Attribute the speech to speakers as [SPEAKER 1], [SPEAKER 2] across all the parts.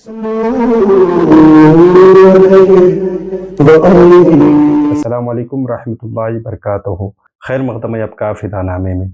[SPEAKER 1] السلام علیکم ورحمۃ اللہ وبرکاتہ۔ خیر مقدم آپ کا فدا نامے میں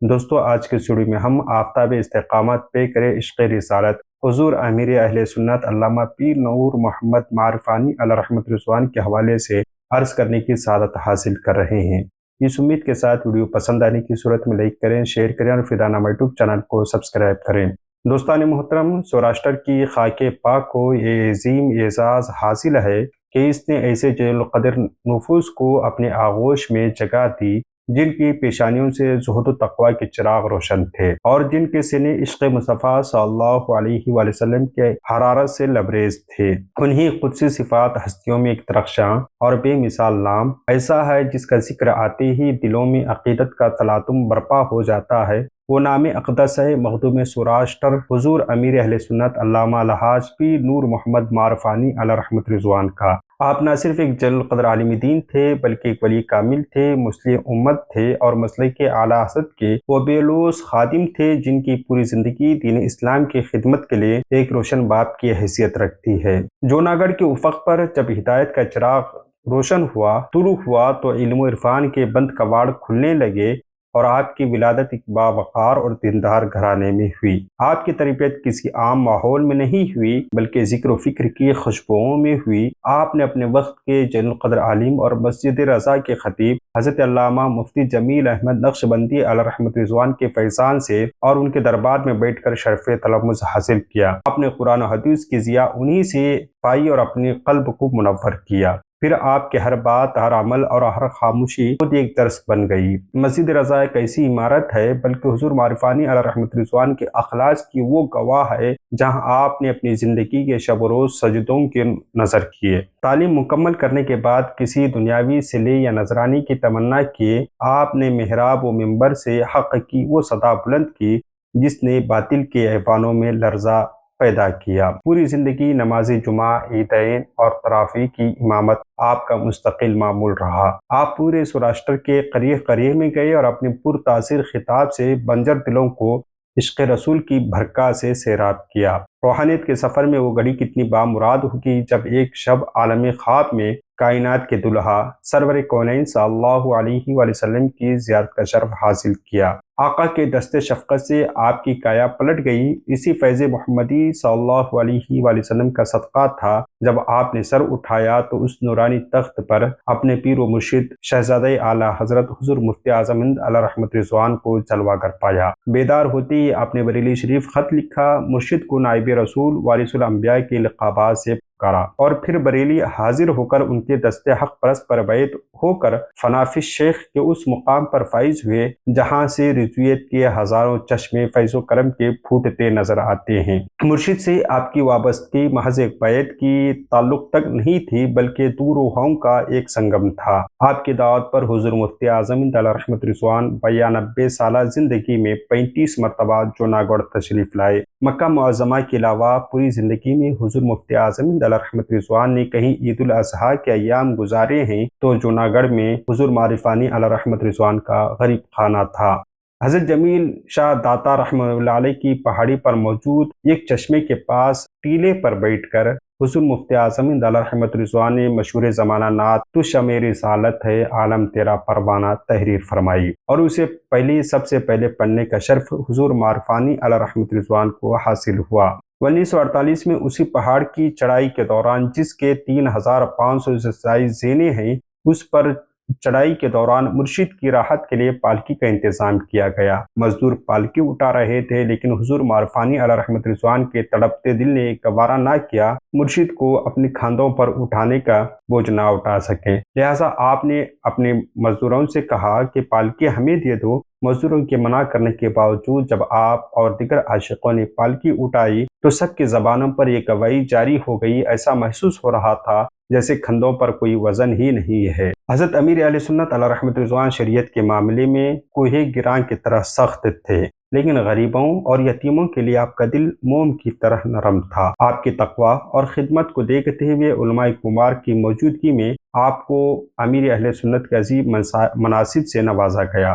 [SPEAKER 1] دوستو، آج کے ویڈیو میں ہم آفتاب استقامت پہ کرے عشق رسالت حضور امیر اہل سنت علامہ پیر نور محمد معرفانی علیہ رحمت رضوان کے حوالے سے عرض کرنے کی سعادت حاصل کر رہے ہیں۔ اس امید کے ساتھ ویڈیو پسند آنے کی صورت میں لائک کریں، شیئر کریں اور فدا نامہ یوٹیوب چینل کو سبسکرائب کریں۔ دوستان محترم، سوراشٹر کی خاک پاک کو یہ عظیم اعزاز حاصل ہے کہ اس نے ایسے جلیل القدر نفوس کو اپنے آغوش میں جگہ دی جن کی پیشانیوں سے زہد و تقوی کے چراغ روشن تھے اور جن کے سینے عشق مصطفیٰ صلی اللہ علیہ وآلہ وسلم کے حرارت سے لبریز تھے۔ انہی قدسی صفات ہستیوں میں ایک درخشاں اور بے مثال نام ایسا ہے جس کا ذکر آتے ہی دلوں میں عقیدت کا تلاطم برپا ہو جاتا ہے۔ وہ نام اقدس ہے مخدوم سوراشٹر حضور امیر اہل سنت علامہ الحاج پیر نور محمد معرفانی علیہ رحمت رضوان کا۔ آپ نہ صرف ایک جلیل القدر عالم دین تھے بلکہ ایک ولی کامل تھے، مصلح امت تھے اور مسلک اعلیٰ حضرت کے وہ بے لوث خادم تھے جن کی پوری زندگی دین اسلام کی خدمت کے لیے ایک روشن باپ کی حیثیت رکھتی ہے۔ جوناگڑھ کے افق پر جب ہدایت کا چراغ روشن ہوا، طلوع ہوا تو علم و عرفان کے بند کواڑ کھلنے لگے اور آپ کی ولادت ایک باوقار اور دیندار گھرانے میں ہوئی۔ آپ کی تربیت کسی عام ماحول میں نہیں ہوئی بلکہ ذکر و فکر کی خوشبوؤں میں ہوئی۔ آپ نے اپنے وقت کے جلیل القدر عالم اور مسجد رضا کے خطیب حضرت علامہ مفتی جمیل احمد نقشبندی علیہ رحمت رضوان کے فیضان سے اور ان کے دربار میں بیٹھ کر شرف تلمذ حاصل کیا۔ آپ نے قرآن و حدیث کی ضیاء انہی سے پائی اور اپنے قلب کو منور کیا۔ پھر آپ کے ہر بات، ہر عمل اور ہر خاموشی خود ایک درس بن گئی۔ مسجد رضا ایک ایسی عمارت ہے بلکہ حضور معرفانی علیہ رحمت رضوان کے اخلاص کی وہ گواہ ہے جہاں آپ نے اپنی زندگی کے شب و روز سجدوں کے نظر کیے۔ تعلیم مکمل کرنے کے بعد کسی دنیاوی صلے یا نذرانی کی تمنا کیے آپ نے محراب و منبر سے حق کی وہ صدا بلند کی جس نے باطل کے ایوانوں میں لرزہ پیدا کیا۔ پوری زندگی نماز جمعہ، عیدین اور تراویح کی امامت آپ کا مستقل معمول رہا۔ آپ پورے سوراشٹر کے قریہ قریہ میں گئے اور اپنے پر تاثیر خطاب سے بنجر دلوں کو عشق رسول کی بھرکا سے سیراب کیا۔ روحانیت کے سفر میں وہ گھڑی کتنی بامراد ہوگی جب ایک شب عالم خواب میں کائنات کے دلہا سرور کونین صلی اللہ علیہ وآلہ وسلم کی زیارت کا شرف حاصل کیا۔ آقا کے دست شفقت سے آپ کی کایا پلٹ گئی۔ اسی فیض محمدی صلی اللہ علیہ وآلہ وسلم کا صدقہ تھا جب آپ نے سر اٹھایا تو اس نورانی تخت پر اپنے پیر و مرشد شہزادہ اعلیٰ حضرت حضور مفتی اعظم ہند علیہ رحمت رضوان کو جلوہ گر پایا۔ بیدار ہوتے ہی آپ نے بریلی شریف خط لکھا، مرشد کو نائب رسول وارث الانبیاء کے لقبات سے پکارا اور پھر بریلی حاضر ہو کر ان کے دست حق پرست پر بیعت ہو کر فنافش شیخ کے اس مقام پر فائز ہوئے جہاں سے رضویت کے ہزاروں چشمے فیض و کرم کے پھوٹتے نظر آتے ہیں۔ مرشد سے آپ کی وابستگی محض ایک بیعت کی تعلق تک نہیں تھی بلکہ دو روحوں کا ایک سنگم تھا۔ آپ کی دعوت پر حضور مفتی اعظم ہند علیہ رحمت رضوان 92 سالہ زندگی میں 35 مرتبہ جوناگڑھ تشریف لائے۔ مکہ معظمہ کے علاوہ پوری زندگی میں حضور مفتی اعظم ہند علیہ رحمت رضوان نے کہیں عید الاضحیٰ کے ایام گزارے ہیں تو جوناگڑھ میں حضور معرفانی علیہ رحمت رضوان کا غریب خانہ تھا۔ حضرت جمیل شاہ داتا رحمۃ اللہ علیہ کی پہاڑی پر موجود ایک چشمے کے پاس ٹیلے پر بیٹھ کر حضور مفتی اعظم ہند علیہ رحمت رضوان نے مشہور زمانہ نعت تو شمع رسالت ہے عالم تیرا پروانہ تحریر فرمائی اور اسے سب سے پہلے پڑھنے کا شرف حضور معرفانی علیہ رحمت رضوان کو حاصل ہوا۔ 1948 میں اسی پہاڑ کی چڑھائی کے دوران جس کے 3500 سے زینے ہیں اس پر چڑھائی کے دوران مرشد کی راحت کے لیے پالکی کا انتظام کیا گیا۔ مزدور پالکی اٹھا رہے تھے لیکن حضور معرفانی علیہ رحمت رضوان کے تڑپتے دل نے گوارا نہ کیا مرشد کو اپنے کھاندوں پر اٹھانے کا بوجھ نہ اٹھا سکے، لہٰذا آپ نے اپنے مزدوروں سے کہا کہ پالکی ہمیں دے دو۔ مزدوروں کے منع کرنے کے باوجود جب آپ اور دیگر عاشقوں نے پالکی اٹھائی تو سب کی زبانوں پر یہ گواہی جاری ہو گئی، ایسا محسوس ہو رہا تھا جیسے کندھوں پر کوئی وزن ہی نہیں ہے۔ حضرت امیر اہل سنت علیہ رحمت رضوان شریعت کے معاملے میں کوہ گراں کی طرح سخت تھے لیکن غریبوں اور یتیموں کے لیے آپ کا دل موم کی طرح نرم تھا۔ آپ کی تقوی اور خدمت کو دیکھتے ہوئے علماء کبار کی موجودگی میں آپ کو امیر اہل سنت کے عظیم مناصب سے نوازا گیا۔